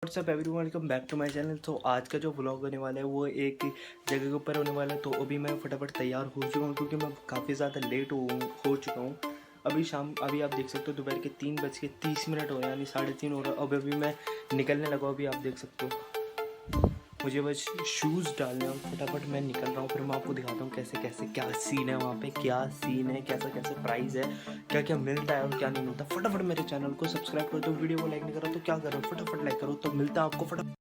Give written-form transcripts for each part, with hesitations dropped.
WhatsApp everyone, welcome back to my channel. तो आज का जो व्लॉग होने वाला है वो एक जगह के ऊपर होने वाला है। तो अभी मैं फटाफट तैयार हो चुका हूँ क्योंकि मैं काफ़ी ज़्यादा लेट हो चुका हूँ। अभी आप देख सकते हो दोपहर के 3:30 हो रहे हैं, यानी 3:30 हो रहा है। अभी मैं निकलने लगा। अभी आप देख सकते हो मुझे बस शूज़ डालने और फटाफट मैं निकल रहा हूँ। फिर मैं आपको दिखाता हूँ कैसे कैसे क्या सीन है वहाँ पे, क्या सीन है, कैसा कैसे प्राइस है, क्या क्या मिलता है और क्या नहीं मिलता। फटाफट मेरे चैनल को सब्सक्राइब करो। तो वीडियो को लाइक नहीं करो तो क्या करो, फटाफट लाइक करो। तो मिलता है आपको फटाफट।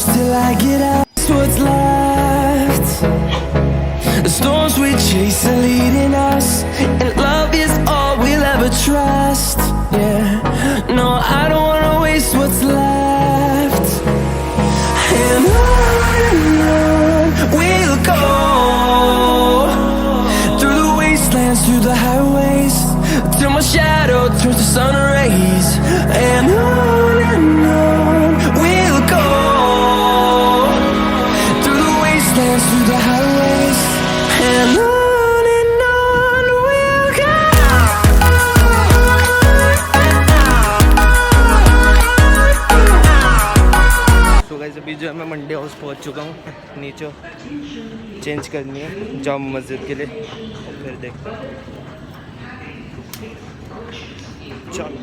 Till I get out, that's what's left. The storms we chase are leading us, and love is all we'll ever trust. Yeah, no, I don't wanna waste what's left. And on we'll go, through the wastelands, through the highways, till my shadow turns to sun rays. And on we'll go, through the highways, and on we'll go. तो guys अभी जो है मैं मंडी house पहुंच चुका हूँ। नीचे change करनी है जामा मस्जिद के लिए, और फिर देखते हैं। चलो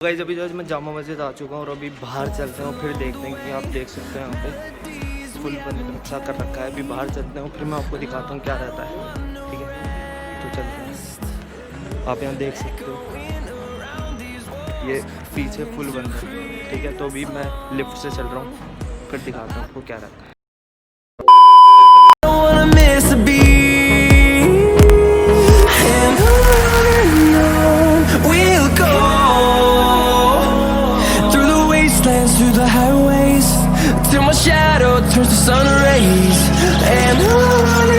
गाइस अभी जो है मैं जामा मस्जिद आ चुका हूँ और अभी बाहर चलते हैं और फिर देखते हैं कि आप देख सकते हैं यहाँ पे फुल बंद कर रखा है। अभी बाहर चलते हैं और फिर मैं आपको दिखाता हूँ क्या रहता है। ठीक है, तो चलते हैं। आप यहाँ देख सकते हो ये पीछे फुल बंद है। ठीक है, तो अभी मैं लिफ्ट से चल रहा हूँ, फिर दिखाता हूँ आपको क्या रहता है। Through the highways, till my shadow turns to sun rays. And on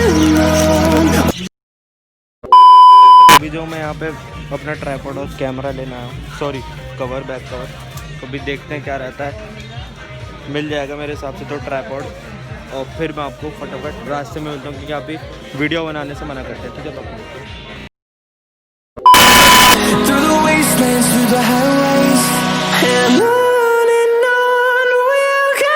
अभी जो मैं यहाँ पे अपना ट्राइपॉड और कैमरा लेना है, सॉरी कवर, बैक कवर। तो अभी देखते हैं क्या रहता है। मिल जाएगा मेरे हिसाब से तो ट्राइपॉड, और फिर मैं आपको फटाफट रास्ते में मिलता हूँ क्योंकि अभी वीडियो बनाने से मना करते हैं। ठीक है, through the wastelands, through the highways, and on we'll go.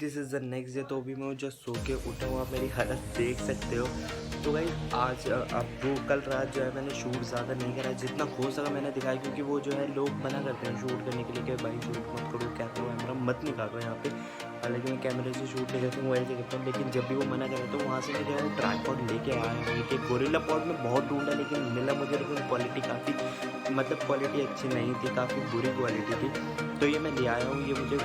This is the next day. तो अभी मैं जस्ट सो के उठा हूँ, आप मेरी हालत देख सकते हो। तो भाई आज अब वो कल रात जो है मैंने शूट ज़्यादा नहीं करा, जितना हो सका मैंने दिखाया, क्योंकि वो जो है लोग मना करते हैं शूट करने के लिए कि भाई शूट मत करो, कैमरा मत निकालो यहाँ पे। हालांकि मैं कैमरे से शूट नहीं करता हूँ, मोबाइल से करता हूँ, लेकिन जब भी वो मना करे तो वहाँ से मैं जो है ट्रैक पॉड लेके आया हूँ। कि गोरिल्ला पॉड में बहुत ढूंढा लेकिन मिला मुझे, लेकिन क्वालिटी काफ़ी मतलब क्वालिटी अच्छी नहीं थी, काफ़ी बुरी क्वालिटी थी। तो ये मैं ले आया हूँ। ये मुझे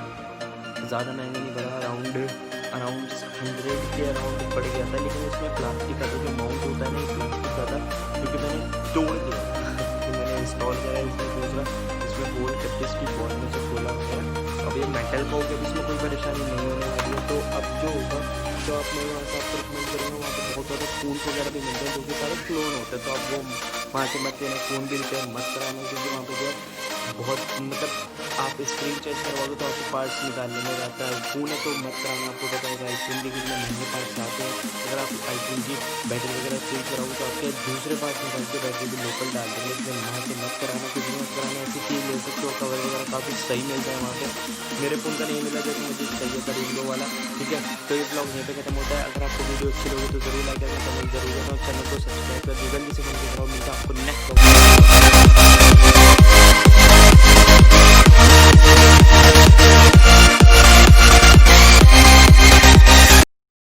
ज़्यादा महंगा नहीं पड़ा, अराउंड 100 के अराउंड पड़ गया था। लेकिन इसमें प्लास्टिक का जो माउंट होता है ना, ये प्लास्टिक का था, क्योंकि मैंने तोड़ दिया तो मैंने इंस्टॉल करा। इसमें दूसरा इसमें बोल करके इसकी बॉल में से खोला होता है। अब ये मेटल का हो गया, इसमें कोई परेशानी नहीं होने वाली है। तो अब जो होगा तो आप मेरे वहाँ से आपको रिकमेंड करूँगा, वहाँ पर बहुत ज़्यादा फूल्स वगैरह भी मिलते हैं जो कि सारे क्लोन होते हैं। तो आप वो वहाँ से मत लेना, फ़ोन भी रिपेयर मत कराना, क्योंकि वहाँ पर जो है बहुत मतलब आप स्क्रीन चेंज करवाओगे तो आपको पार्ट्स निकालने में रहता है। फ़ोन है तो मत कराना, आपको पता होगा आईफोन के कितने महंगे पार्ट्स आते हैं। अगर आप आईफोन की बैटरी वगैरह चेंज कराओगे तो आपके दूसरे पार्ट्स निकाल के बैटरी भी लोकल डाल देंगे। इसलिए वहाँ से मत कराना, कुछ मत कराना। ऐसी चीज़ ले सकते हो, कवर वगैरह काफ़ी सही मिलता है वहाँ पे। मेरे फ़ोन का नहीं मिला जैसे मुझे चाहिए था रेडियो वाला, ठीक है। तो ये ब्लॉग यहीं पे खत्म होता है। अगर आपको वीडियो अच्छी लगी तो ज़रूर लाइक करना, कमेंट जरूर करना, चैनल को सब्सक्राइब कर जल्दी से कमेंट कराओ। मिलता है आपको नेक्स्ट।